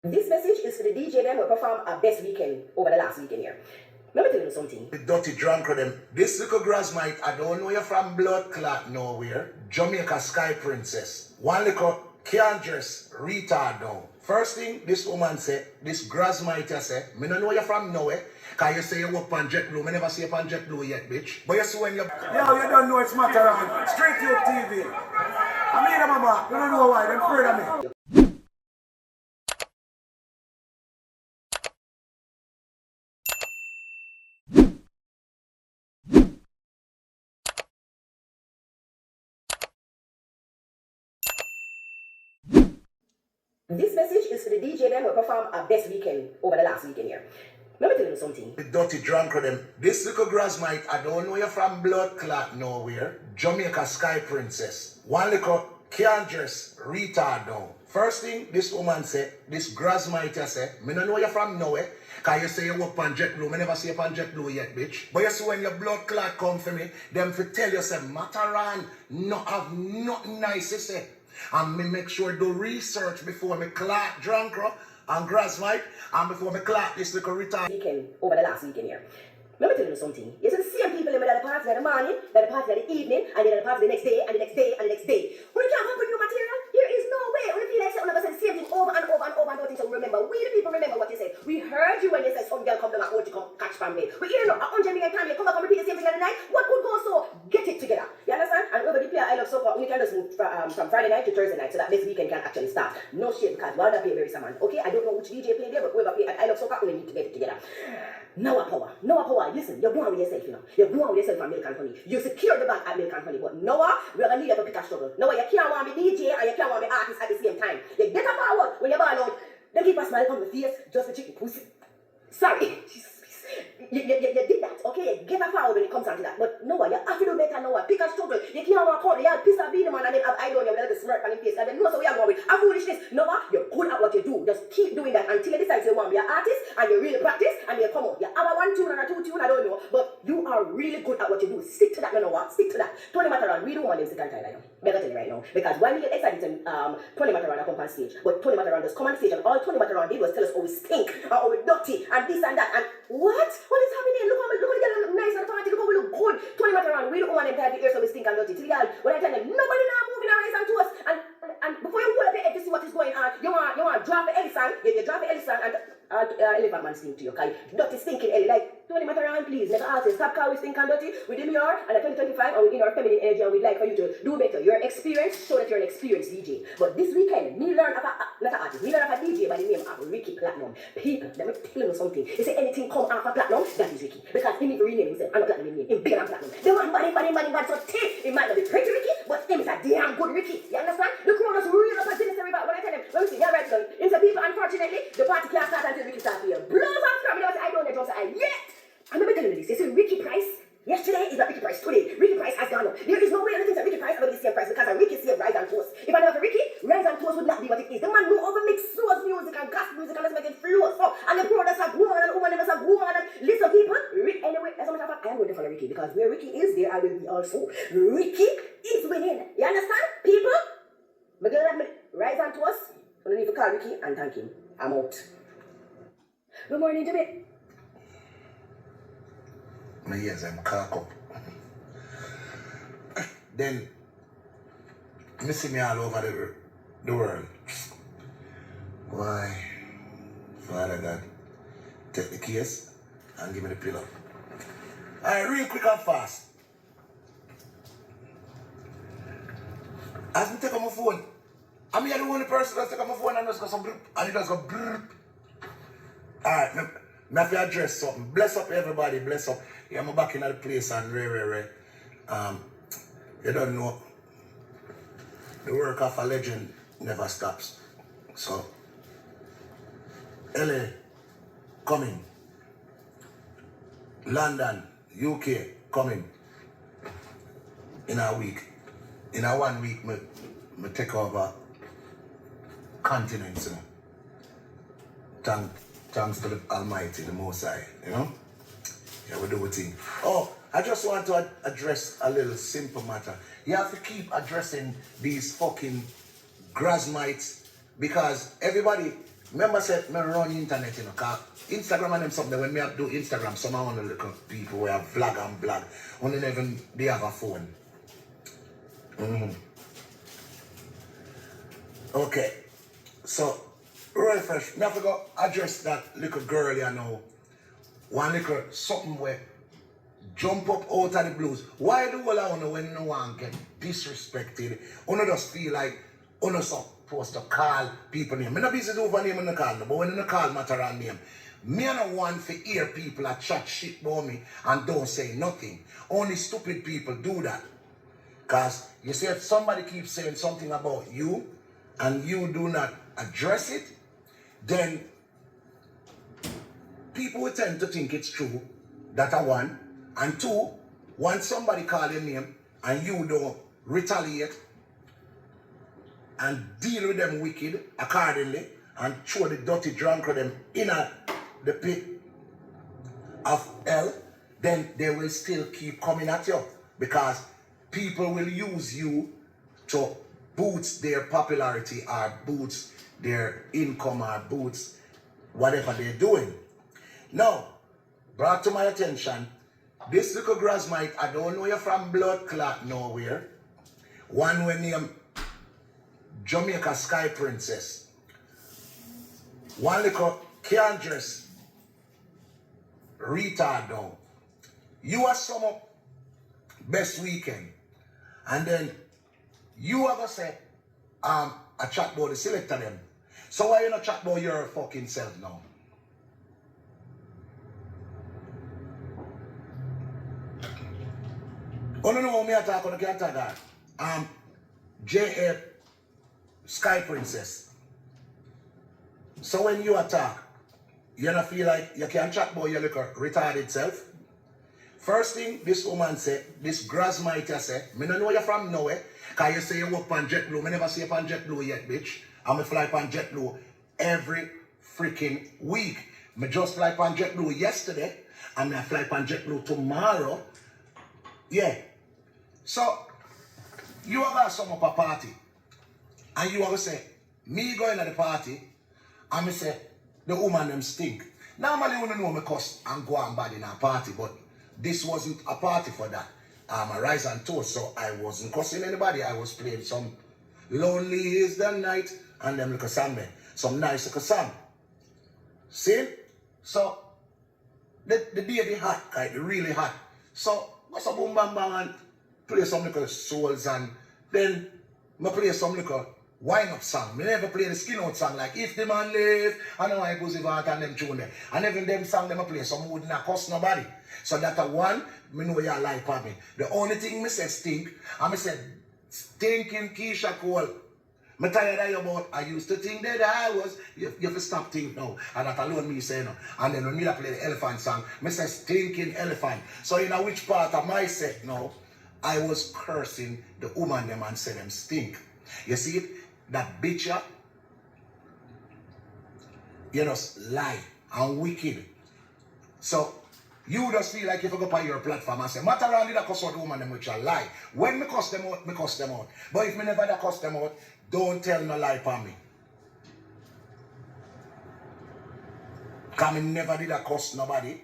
This message is for the DJ them who perform our best weekend over the last weekend here. Let me tell you something. The dirty drunk of them. This little grass mite, I don't know you're from blood clot nowhere. Jamaica Sky Princess. One little can't dress retard now. First thing this woman said, this grass mite say, me don't know you're from nowhere. Cause you say you work on Jetblue. Me never see you on Jetblue yet, bitch. But you see when you... Yo, you don't know it's Matterhorn. Straight to your TV. I mean, mama, you don't know why. They're afraid of me. This message is for the DJ them who perform our best weekend over the last weekend here. Let me tell you something. The dirty drunk of them. This little grass mite, I don't know you're from blood clot nowhere. Jamaica Sky Princess. One little can't dress retard now. First thing this woman said, this grass mite say, me don't know you're from nowhere. Cause you say you work on Jetblue. Me never see you on Jetblue yet, bitch. But you see when your blood clot come for me, them for tell you say, Matterhorn not have nothing nice to say. And me make sure do research before me clot drunk and grass mite and before me clot this little retard. Weekend over the last weekend here. Let me tell you something. You see the same people in the party in the morning, then the party in the evening, and then the party the next day, and the next day, and the next day. When you can't come with new material, there is no way. When you feel like someone say the same thing over and over and over and over, so remember, we the people remember what you said. We heard you when you said some girl come down and want to come catch from me. We hear no 100 million times you come back and repeat the same thing every night. What could go so? Get it together. You understand? And over the player I love soccer, we can just move from Friday night to Thursday night so that this weekend can actually start. No shit, because while that play very someone. Okay, I don't know which DJ play there, but whoever play at I love soccer, we need to get it together. No power. Listen, you're going with yourself, you know. You're going with yourself at Milk and Honey. You secure the bag at Milk and Honey, but Noah, we're gonna need you to pick a struggle. Noah, you can't want me DJ and you can't want me artist at the same time. You get a forward when you're ball out. Don't keep a smile on the face just to check your pussy. Sorry. You did that, okay? You get a forward when it comes down to that. But Noah, you have to do better, Noah. Pick a struggle. You can't walk out. You have piss off being the man and then have eye on you with a little smirk on your face. And then know so we are going with a foolishness. Noah, you're good at what you do. Just keep doing that until you decide you want to be an artist and you really practice and you come out. You have a 1 tune and a 2 tune, I don't know. But you are really good at what you do. Stick to that, Noah. Stick to that. Tony Matterhorn, we don't want them sick and tired of you. Better tell you right now. Because when we get excited Tony Matterhorn come on stage, but Tony Matterhon just come on stage and all Tony Matterhon did was tell us how we stink and how we dirty and this and that and what? What is happening? Look how we look nice at the party. Look how we look good. Tony Matterhon, we don't want them to have the ears so we stink and dirty. Till y'all, when I tell them nobody now moving our eyes onto us and before you hold up your head to see what is going on, you want to drop the Ellison, you drop the Ellison and elephant man stink to you, okay? Dirty stinking Ellie, like Tony Matterhon, please, never ask you, stop calling we stink and dirty. We demure and at 2025 and we in our feminine energy and we'd like for you to do better. Your experience, show that you're an experienced DJ. But this weekend, me learn of not an artist, me learn of a DJ by the name of Ricky Platinum. People, let me tell you something. They say anything come after Platinum, that is Ricky. Because he need to rename himself, and not Platinum name, him bigger than Platinum. They want body, so take. It might not be pretty Ricky, but him is a damn good Ricky. You understand? The crowd is real up a sinister about when I tell them, let me see, you're right, son. It's the people, unfortunately, the party can't start until Ricky starts here. Blows up from me, I don't know, just say, yet. I'm not telling you this. You see, Ricky Price, yesterday is not Ricky Price today. Ricky Price has gone up. There is no way anything that Ricky Price will be the same price because Ricky saved Rise and Toast. If I never for Ricky, Rise and Toast would not be what it is. The man knew over mix slow music and gospel music and let's make it flow. So, and the brothers have woman and woman have woman and listen people. Anyway, as a matter of fact, I am going to follow Ricky because where Ricky is, there I will be also. Ricky is winning. You understand? People, we're going to admit Rise and Toast. I'm going to need to call Ricky and thank him. I'm out. Good morning, Jimmy. My ears I'm cock up. Then me see me all over the world. Why, Father God, take the case and give me the pillow. Alright, real quick and fast. As me take on my phone, I'm the only person that take on my phone and just go some bloop, and it just go bloop. Alright, me have to address something. Bless up everybody, bless up. Yeah, I'm back in the place and you don't know, the work of a legend never stops. So, LA, coming. London, UK, coming. In a week. In a 1 week, me take over continents, you know. Thanks to the Almighty, the Most High, you know? Yeah, we do a thing. Oh, I just want to address a little simple matter. You have to keep addressing these fucking grass mites because everybody remember say me run internet, you know, cause Instagram and them something when me do Instagram, some of the little people who have vlog and blog, only even they have a phone. Okay. So real fresh, me have to go address that little girl you know. One little something where jump up out of the blues. Why do all I wanna when no one get disrespected? Una just feel like una supposed to call people name. Me not busy over name in the call, but when you call Matterhorn name, me and no want to hear people that chat shit about me and don't say nothing. Only stupid people do that. Cause you see if somebody keeps saying something about you and you do not address it, then people will tend to think it's true, that I one. And two, once somebody call your name and you don't retaliate and deal with them wicked accordingly and throw the dirty drunk of them in the pit of hell, then they will still keep coming at you because people will use you to boost their popularity or boost their income or boost whatever they're doing. Now, brought to my attention, this little grassmite, I don't know you're from blood clot nowhere. One when named Jamaica Sky Princess. One little can't dress retard down. You are sum up best weekend. And then you ever say a chat about the selector them. So why you not chat about your fucking self now? Oh no, me attack on the can't tag that. J.A. Sky Princess. So when you attack, you don't feel like you can chat about your little retarded self. First thing this woman said, this grassmite say, me don't know you're from nowhere. Cause you say you work on Jetblue. Me never see you on Jetblue yet, bitch. I'm a fly on Jetblue every freaking week. Me just fly on Jetblue yesterday. I'm gonna fly on Jetblue tomorrow. Yeah. So, you are going to sum up a party. And you are going to say, me going to the party, and me say, the woman them stink. Normally, you know me cuss and go and bad in a party, but this wasn't a party for that. I'm a rise and toast, so I wasn't cussing anybody. I was playing some Lonely Is the Night and them little song there. Some nice little song. See? So, the baby hot, like really hot. So, what's a boom bang bang and play some little souls and then I play some little wind-up song. I never play the skin-out song like If the Man Live, I know I goes about and them tune there. And even them song them I play some would not cost nobody. So that a one, me know you like for me. The only thing me say stink, and me say stinking Keisha Cole. Me tired of you about, I used to think that I was, you have to stop thinking now. And that alone me say no. And then when me play the elephant song, me say stinking elephant. So you know which part of my set now, I was cursing the woman them and say them stink. You see it? That bitch up, you just lie and wicked. So you just feel like if you go on your platform and say, Matterhorn did a cuss out the woman them which a lie. When me cuss them out, me cuss them out. But if me never da cuss them out, don't tell no lie for me. Because me never did a cuss nobody.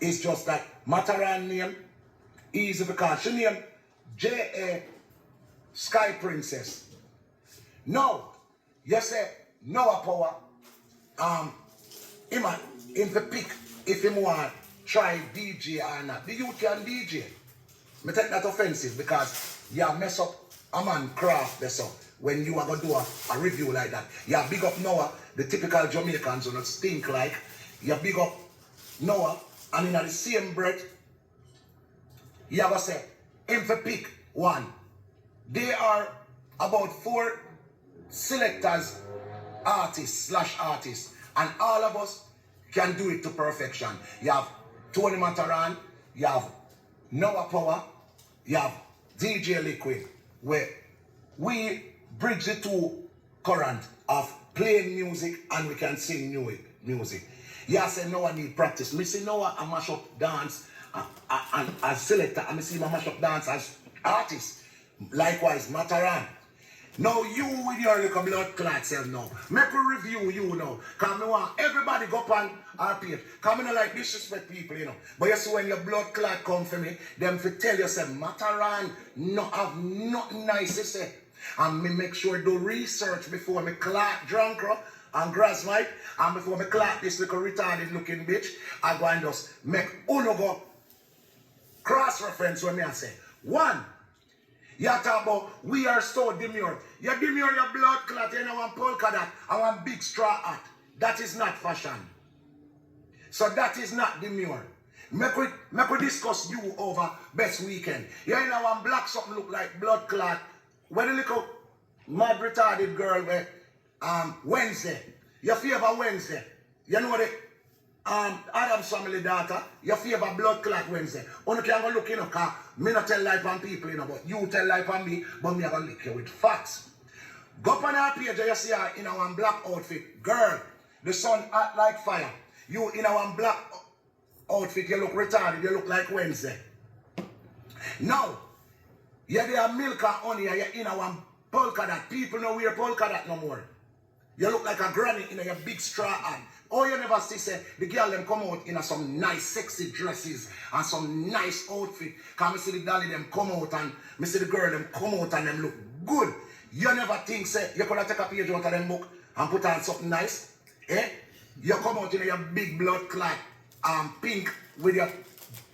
It's just that Matterhorn name easy because she named J.A. Sky Princess. No, you say no power. Him the pick if him want try DJ or not. The youth can DJ. Me take that offensive because you mess up a man craft this up when you are gonna do a review like that. You big up Noah, the typical Jamaicans who not stink like. You big up Noah, and in the same breath, you have to say, him for pick one. There are about 4 selectors, artists, and all of us can do it to perfection. You have Tony Matterhorn, you have Noah Power, you have DJ Liquid, where we bridge the two current of playing music and we can sing new music. You say Noah need practice. Me see Noah a mash up dance and as selector, and me see him a mash up dance as artist. Likewise, Matterhorn. Now you with your little blood clot self now. Make a review you now. Cause me want everybody go up on our page. Cause me not like disrespect people, you know. But you see when your blood clot come for me, them fi tell you say Matterhorn not have nothing nice to say. And me make sure do research before me clot drunker and grass mic. And before me clot this little retarded looking bitch, I go and just make uno go cross reference when me I say. One. You talk about we are so demure. You demure your blood clot, you know, one polka dot and one big straw hat. That is not fashion. So that is not demure. Make we discuss you over best weekend. You know one black something look like blood clot. When the little mad retarded girl where Wednesday. You favor Wednesday. You know the Adam's family daughter, you favor blood clot Wednesday. Only can go look, you know, cause me not tell life on people, you know, but you tell life on me, but me I gonna lick you with facts. Go up on our page, you see her in our black outfit. Girl, the sun hot like fire. You in our black outfit, you look retarded, you look like Wednesday. Now, you're there milk and honey, you're in our polka dot. People don't wear polka dot no more. You look like a granny in your big straw hat. Oh, you never see say the girl them come out in some nice sexy dresses and some nice outfit. Cause me see the dolly them come out and me see the girl them come out and them look good. You never think say you could take a page out of them book and put on something nice. Eh? You come out in your big blood clot pink with your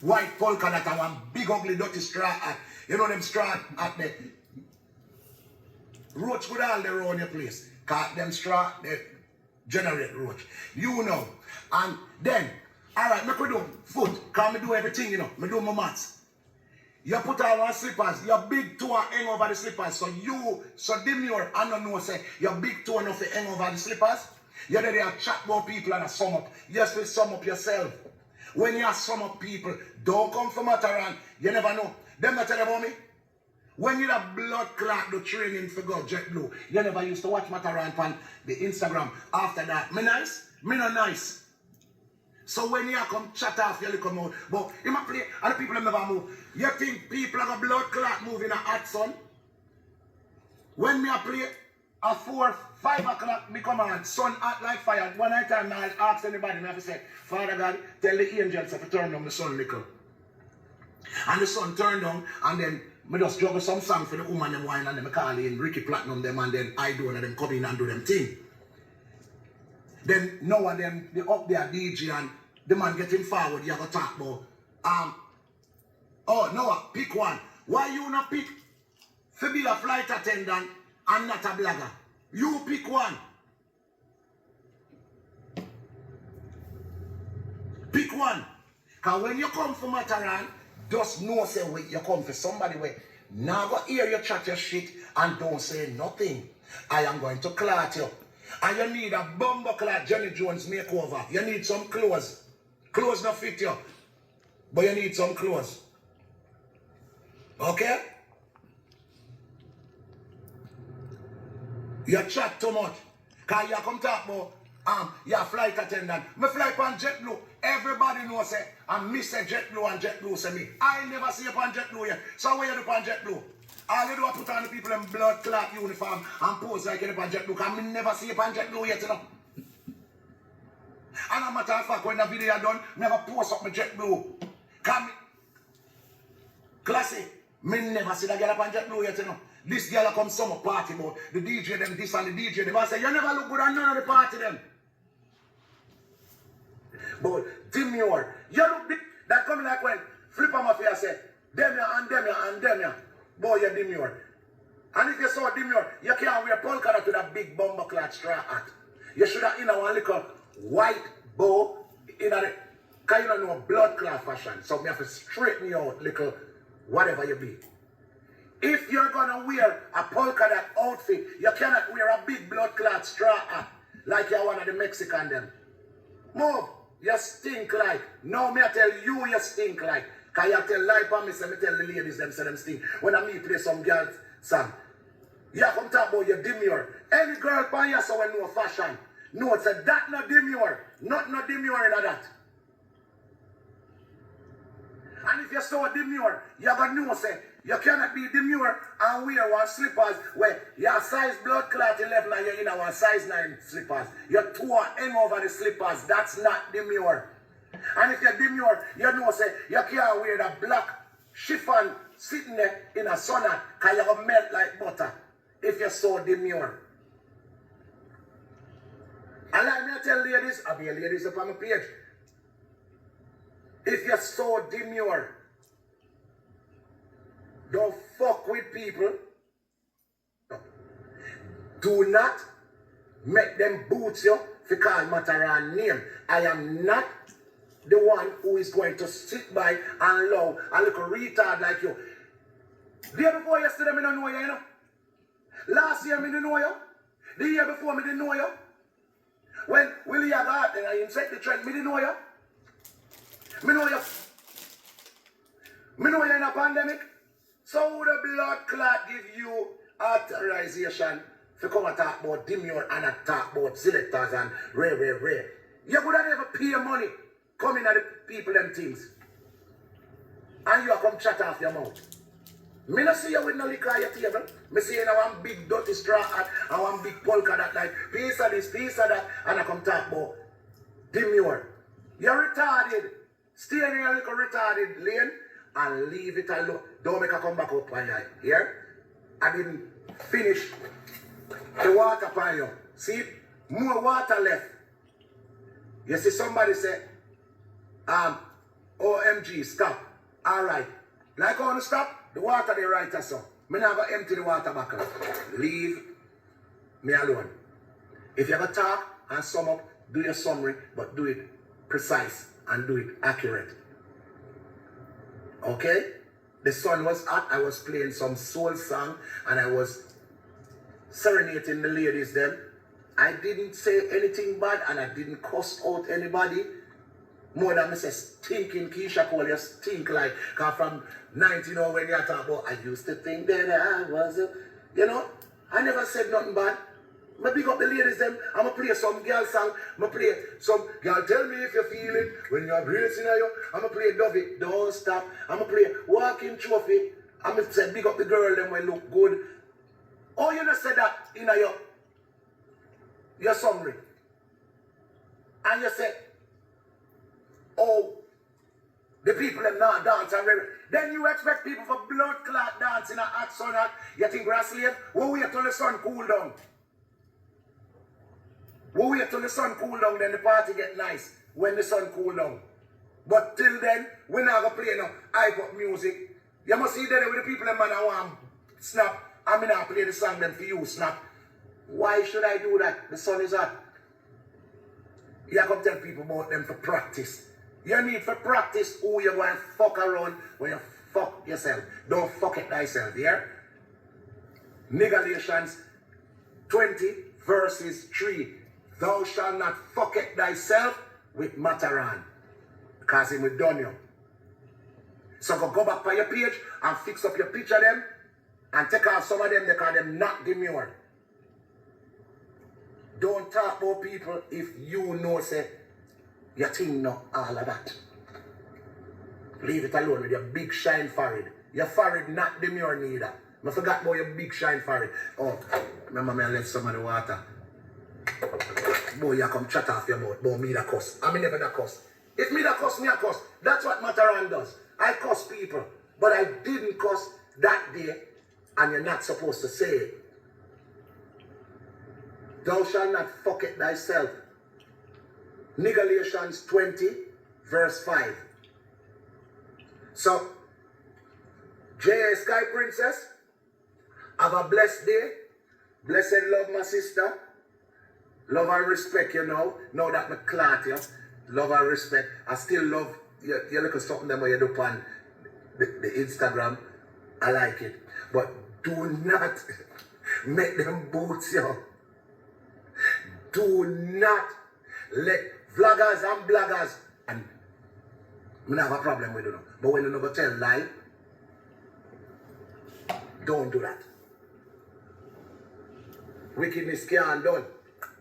white polka dot and one big ugly dirty straw hat. You know them straw hat there. Roach could all there around your place. Cause them straw they generate roach. You know. And then, alright, me could do foot. Cause me do everything, you know. Me do my maths. You put on one slippers, your big toe hang over the slippers. So you, so demure, I don't know, say, your big toe enough to hang over the slippers. You're there chat about people and sum up. You just will sum up yourself. When you sum up people, don't come from Matterhorn. You never know. Them not tell about me. When you have blood clot the training for God, Jetblue, you never used to watch Matterhorn on the Instagram. After that, me nice? Me not nice. So when you come chat off your little mouth, but you might play, and the people never move. You think people have a blood clot move in a hot sun? When me a play, at 4, 5 o'clock, me come on, sun hot like fire. One night time, I ask anybody, I have to say, Father God, tell the angels to turn down the sun little. And the sun turned on, and then I just juggle some song for the woman them wine and them call in Ricky Platinum them and then I do and them come in and do them thing. Then now and then they up there DJ and the man getting forward, you have to talk about oh Noah, pick one. Why you not pick to be a flight attendant and not a blogger? You pick one. Pick one. Cause when you come from Matterhorn, just know say you come for somebody where now go hear you chat your shit and don't say nothing. I am going to clot you. And you need a bumper clot Jenny Jones makeover. You need some clothes. Clothes not fit you. But you need some clothes. Okay? You chat too much. Cause you come talk about you're a flight attendant. Me fly on Jetblue. Everybody knows say and me say Jetblue and Jetblue say me. I never see you on Jetblue yet. So where you do on Jetblue? All you do is put on the people in blood clot uniform and pose like you do on Jetblue. Cause me never see you on Jetblue yet, you know. And a matter of fact, when the video done, never post up my Jetblue. Cause me classy. Me never see that girl up on Jetblue yet, you know. This girl come summer party about the DJ them this and the DJ them. I say you never look good on none of the party them. But demure, you look big. That come like when Flipper Mafia say, them ya and them ya and them ya. Boy, you demure. And if you saw demure, you can't wear polka dot with a big bomber cloth straw hat. You should have in a one little white bow in a kind of no blood clot fashion. So me have to straighten you out, little whatever you be. If you're gonna wear a polka dot outfit, you cannot wear a big blood clot straw hat like you're one of the Mexican them. Move. You stink like. No, me I tell you, you stink like. Cause you tell lie for me, say me tell the ladies them say them stink. When I me play some girls song. You come talk about your demure. Any girl by you so when no fashion. No, it's a that not demure. Not demure in that. And if you're so demure, you're gonna know say You cannot be demure and wear one slippers where your size blood clot 11 and you're in one size 9 slippers. Your toe hang over the slippers. That's not demure. And if you're demure, you know say you can't wear the black chiffon sitting there in a sauna because you're going to melt like butter if you're so demure. And like me I tell ladies, I'll be a ladies up on my page. If you're so demure, don't fuck with people. Do not make them boot you for call Matterhorn name. I am not the one who is going to sit by and allow a little retard like you. The year before yesterday, I don't know you, you know. Last year, I didn't know you. The year before, I didn't know you. When Willie had got and I set the trend, I didn't know you. I know you. I know you in a pandemic. So would the blood clot give you authorization to come and talk about demure and talk about selectors and rare. You could have never pay money coming at the people them things. And you come chat off your mouth. Me not see you with no liquor at your table. Me see you in one big dirty straw hat and one big polka that like piece of this, piece of that, and I come talk about demure. You're retarded. Stay in your little retarded lane and leave it alone. Don't make a come back up on you. Here? I didn't finish the water upon you. See? More water left. You see somebody say, OMG, stop. Alright. Like I want to stop, the water they right or so. Me not go empty the water bottle. Leave me alone. If you ever talk and sum up, do your summary, but do it precise and do it accurate. Okay? The sun was hot, I was playing some soul song and I was serenading the ladies them. I didn't say anything bad and I didn't cuss out anybody. More than me say stinking Keisha Cole, you stink like, cause from 19 when you talk about, I used to think that I was a, you know, I never said nothing bad. I big up the ladies them, I'm gonna play some girl song, I'm gonna play some, girl tell me if you feel it, when you're bracing at you, I'm gonna play Dovey, don't stop, I'm gonna play Walking Trophy, I'm gonna say big up the girl them when look good. Oh, you not said that in your summary. And you say, oh, the people them not dance and ready. Then you expect people for blood clot dancing at hot sun hot. You think we're slave? We'll wait till the sun cool down. We'll wait till the sun cool down, then the party get nice when the sun cool down. But till then, we're not gonna play no hype music. You must see that with the people them man I want snap. I'm not play the song them for you, snap. Why should I do that? The sun is hot. You come tell people about them for practice. You need for practice who you going to fuck around when you fuck yourself. Don't fuck it thyself, yeah? Galatians 20 verses 3. Thou shalt not fuck it thyself with Matterhorn, because he will done you. So go back to your page and fix up your picture them and take off some of them because them not demure. Don't talk about people if you know say you think not all of that. Leave it alone with your big shine forehead. Your forehead not demure neither. I forgot about your big shine forehead. Oh, remember me I left some of the water. Boy, you come chat off your mouth. Boy, me da cuss. I mean never da cuss. If me da cuss, me a cuss. That's what Matterhorn does. I cuss people. But I didn't cuss that day. And you're not supposed to say it. Thou shalt not fuck it thyself. Galatians 20 verse 5. So, J.A. Sky Princess, have a blessed day. Blessed love, my sister. Love and respect, you know. Now that my clot, you. Love and respect. I still love you look at something that you do on the Instagram. I like it. But do not make them boots you. Do not let vloggers and bloggers, and I don't have a problem with them. But when you never tell lie, don't do that. Wickedness can't done.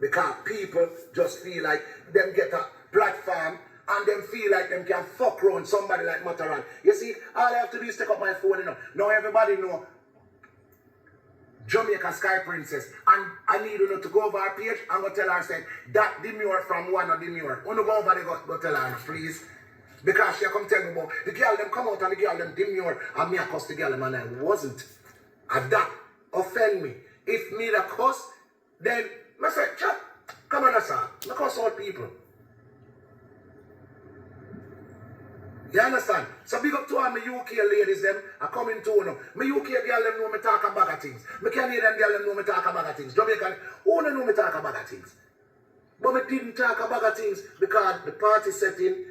Because people just feel like them get a platform and them feel like them can fuck around somebody like Matterhorn. You see, all I have to do is take up my phone, you know. Now everybody know Jamaica Sky Princess. And I need you know, to go over her page and go tell her, say, that demure from one of demure. When you go over there, go tell her, please. Because she come tell me about the girl them come out and the girl them demure and me I cuss the girl them and I wasn't. And that offend me. If me the cuss, then I say, chat, come on, sir. I cuss all people. You understand? So big up to all my UK ladies them, I come into you know. My UK girl them know me talk about of things. My Canadian girl them know me talk about of things. Jamaican, who don't know me talk about of things? But me didn't talk about of things because the party setting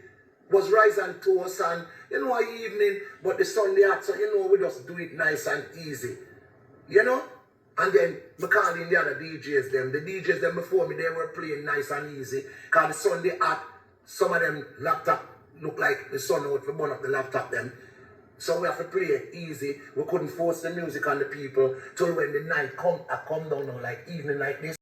was rise and toast and you know evening, but the Sunday out, so you know we just do it nice and easy. You know? And then me call in the other DJs them. The DJs them before me, they were playing nice and easy. Because the Sunday out, some of them laptop look like the sun out for burn up the laptop them. So we have to play it easy. We couldn't force the music on the people till when the night come down now, like evening like this.